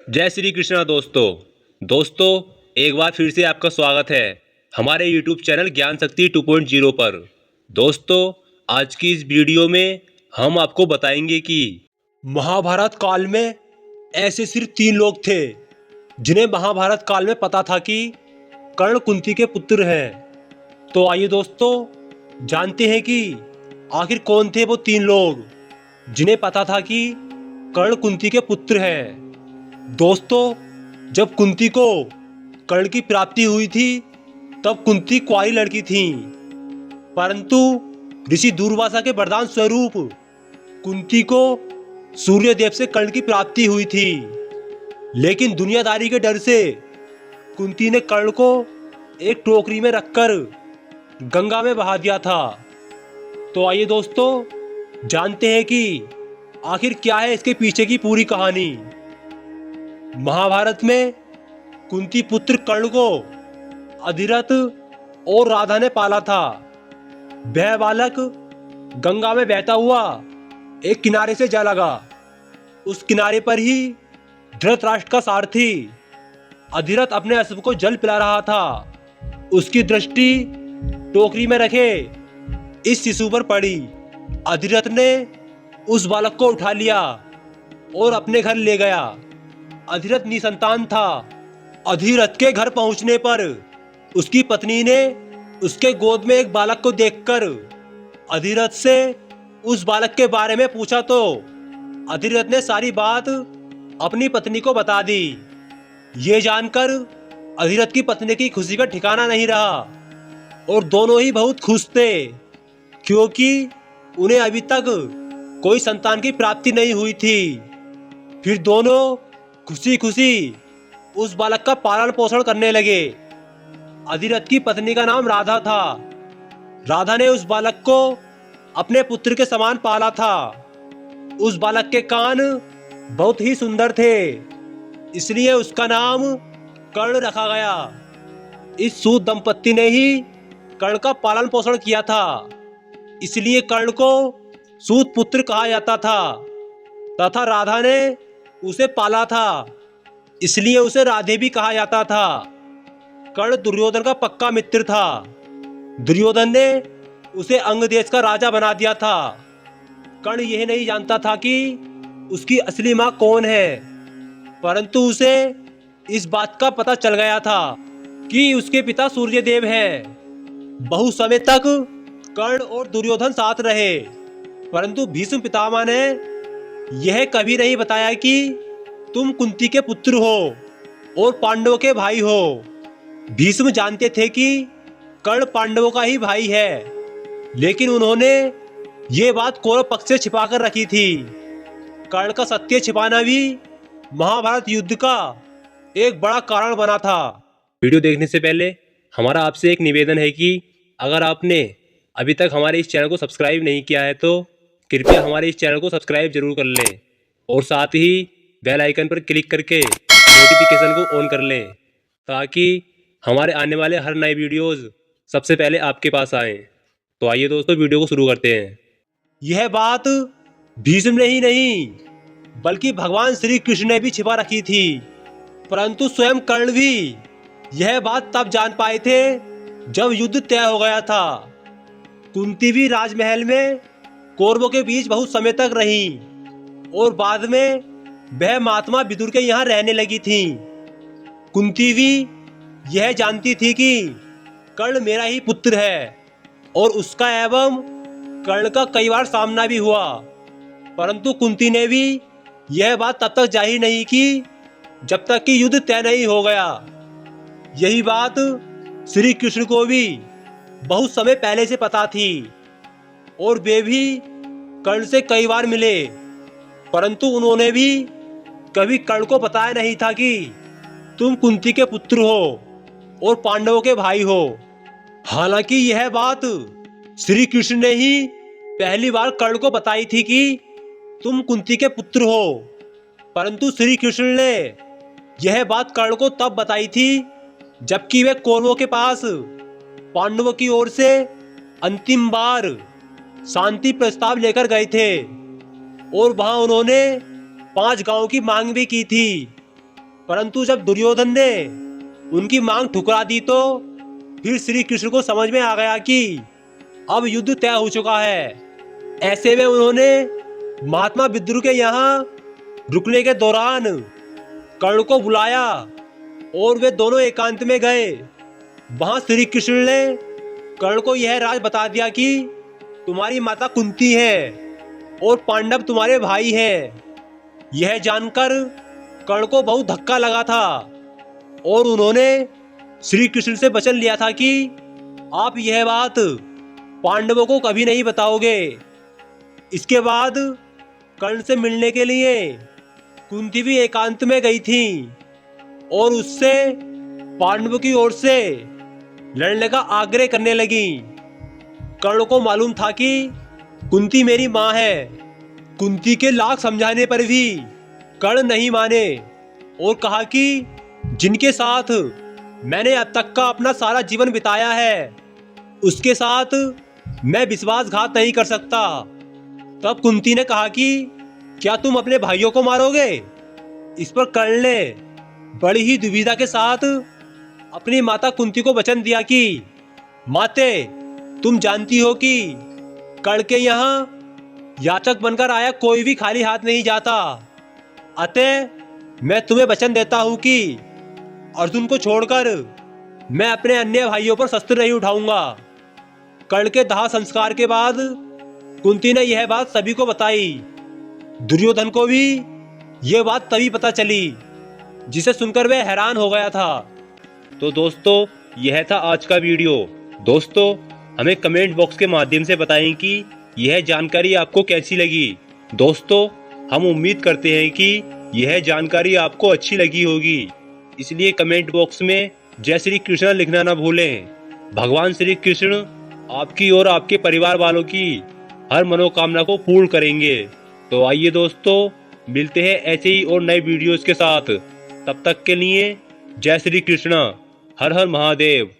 जय श्री कृष्णा दोस्तों एक बार फिर से आपका स्वागत है हमारे YouTube चैनल ज्ञान शक्ति 2.0 पर। दोस्तों, आज की इस वीडियो में हम आपको बताएंगे कि महाभारत काल में ऐसे सिर्फ 3 लोग थे जिन्हें महाभारत काल में पता था कि कर्ण कुंती के पुत्र हैं। तो आइए दोस्तों, जानते हैं कि आखिर कौन थे वो 3 लोग जिन्हें पता था कि कर्ण कुंती के पुत्र हैं। दोस्तों, जब कुंती को कर्ण की प्राप्ति हुई थी तब कुंती कुंवारी लड़की थी, परंतु ऋषि दूर्वासा के वरदान स्वरूप कुंती को सूर्यदेव से कर्ण की प्राप्ति हुई थी। लेकिन दुनियादारी के डर से कुंती ने कर्ण को एक टोकरी में रखकर गंगा में बहा दिया था। तो आइए दोस्तों, जानते हैं कि आखिर क्या है इसके पीछे की पूरी कहानी। महाभारत में कुंती पुत्र कर्ण को अधिरथ और राधा ने पाला था। वह बालक गंगा में बहता हुआ एक किनारे से जा लगा। उस किनारे पर ही धृतराष्ट्र का सारथी अधिरथ अपने अश्व को जल पिला रहा था। उसकी दृष्टि टोकरी में रखे इस शिशु पर पड़ी। अधिरथ ने उस बालक को उठा लिया और अपने घर ले गया। अधिरथ निसंतान था। अधिरथ के घर पहुंचने पर उसकी पत्नी ने उसके गोद में एक बालक को देखकर अधिरथ से उस बालक के बारे में पूछा तो अधिरथ ने सारी बात अपनी पत्नी को बता दी। ये जानकर अधिरथ की पत्नी की खुशी का ठिकाना नहीं रहा और दोनों ही बहुत खुश थे, क्योंकि उन्हें अभी तक कोई संतान की प्राप्ति नहीं हुई थी। फिर दोनों खुशी खुशी उस बालक का पालन पोषण करने लगे। अधिरथ की पत्नी का नाम राधा था। राधा ने उस बालक को अपने पुत्र के समान पाला था। उस बालक के कान बहुत ही सुंदर थे, इसलिए उसका नाम कर्ण रखा गया। इस सूत दंपत्ति ने ही कर्ण का पालन पोषण किया था, इसलिए कर्ण को सूत पुत्र कहा जाता था। तथा राधा ने उसे पाला था, इसलिए उसे राधे भी कहा जाता था। कर्ण दुर्योधन का पक्का मित्र था। दुर्योधन ने उसे अंग देश का राजा बना दिया था। कर्ण यह नहीं जानता था कि उसकी असली मां कौन है, परंतु उसे इस बात का पता चल गया था कि उसके पिता सूर्यदेव हैं। बहुत समय तक कर्ण और दुर्योधन साथ रहे, परंतु भीष्म पितामह ने यह कभी नहीं बताया कि तुम कुंती के पुत्र हो और पांडवों के भाई हो। भीष्म जानते थे कि कर्ण पांडवों का ही भाई है, लेकिन उन्होंने ये बात कौरव पक्ष से छिपाकर रखी थी। कर्ण का सत्य छिपाना भी महाभारत युद्ध का एक बड़ा कारण बना था। वीडियो देखने से पहले हमारा आपसे एक निवेदन है कि अगर आपने अभी तक हमारे इस चैनल को सब्सक्राइब नहीं किया है तो कृपया हमारे इस चैनल को सब्सक्राइब जरूर कर लें और साथ ही बेल आइकन पर क्लिक करके नोटिफिकेशन को ऑन कर लें, ताकि हमारे आने वाले हर नए वीडियोस सबसे पहले आपके पास आएं। तो आइए दोस्तों, वीडियो को शुरू करते हैं। यह बात भीष्म ने ही नहीं बल्कि भगवान श्री कृष्ण ने भी छिपा रखी थी, परंतु स्वयं कर्ण भी यह बात तब जान पाए थे जब युद्ध तय हो गया था। कुंती भी राजमहल में कौरवों के बीच बहुत समय तक रही और बाद में वह महात्मा विदुर के यहाँ रहने लगी थी। कुंती भी यह जानती थी कि कर्ण मेरा ही पुत्र है और उसका एवं कर्ण का कई बार सामना भी हुआ, परंतु कुंती ने भी यह बात तब तक जाहिर नहीं की जब तक कि युद्ध तय नहीं हो गया। यही बात श्री कृष्ण को भी बहुत समय पहले से पता थी और वे भी कर्ण से कई बार मिले, परंतु उन्होंने भी कभी कर्ण को बताया नहीं था कि तुम कुंती के पुत्र हो और पांडवों के भाई हो। हालांकि यह बात श्री कृष्ण ने ही पहली बार कर्ण को बताई थी कि तुम कुंती के पुत्र हो, परंतु श्री कृष्ण ने यह बात कर्ण को तब बताई थी जबकि वे कौरवों के पास पांडवों की ओर से अंतिम बार शांति प्रस्ताव लेकर गए थे और वहां उन्होंने 5 गांव की मांग भी की थी, परंतु जब दुर्योधन ने उनकी मांग ठुकरा दी तो फिर श्री कृष्ण को समझ में आ गया कि अब युद्ध तय हो चुका है। ऐसे में उन्होंने महात्मा विद्रुह के यहाँ रुकने के दौरान कर्ण को बुलाया और वे दोनों एकांत में गए। वहां श्री कृष्ण ने कर्ण को यह राज बता दिया कि तुम्हारी माता कुंती है और पांडव तुम्हारे भाई हैं। यह जानकर कर्ण को बहुत धक्का लगा था और उन्होंने श्री कृष्ण से वचन लिया था कि आप यह बात पांडवों को कभी नहीं बताओगे। इसके बाद कर्ण से मिलने के लिए कुंती भी एकांत में गई थी और उससे पांडवों की ओर से लड़ने का आग्रह करने लगी। कर्ण को मालूम था कि कुंती मेरी मां है। कुंती के लाख समझाने पर भी कर्ण नहीं माने और कहा कि जिनके साथ मैंने अब तक का अपना सारा जीवन बिताया है उसके साथ मैं विश्वासघात नहीं कर सकता। तब कुंती ने कहा कि क्या तुम अपने भाइयों को मारोगे? इस पर कर्ण ने बड़ी ही दुविधा के साथ अपनी माता कुंती को वचन दिया कि माते, तुम जानती हो कि कर्ण के यहाँ याचक बनकर आया कोई भी खाली हाथ नहीं जाता। अतः मैं तुम्हें वचन देता हूं कि अर्जुन को छोड़कर मैं अपने अन्य भाइयों पर शस्त्र नहीं उठाऊंगा। कर्ण के दाह संस्कार के बाद कुंती ने यह बात सभी को बताई। दुर्योधन को भी यह बात तभी पता चली, जिसे सुनकर वह हैरान हो गया था। तो दोस्तों, यह था आज का वीडियो। दोस्तों, हमें कमेंट बॉक्स के माध्यम से बताएं कि यह जानकारी आपको कैसी लगी। दोस्तों, हम उम्मीद करते हैं कि यह जानकारी आपको अच्छी लगी होगी, इसलिए कमेंट बॉक्स में जय श्री कृष्ण लिखना न भूलें। भगवान श्री कृष्ण आपकी और आपके परिवार वालों की हर मनोकामना को पूर्ण करेंगे। तो आइए दोस्तों, मिलते हैं ऐसे ही और नए वीडियोस के साथ। तब तक के लिए जय श्री कृष्ण, हर हर महादेव।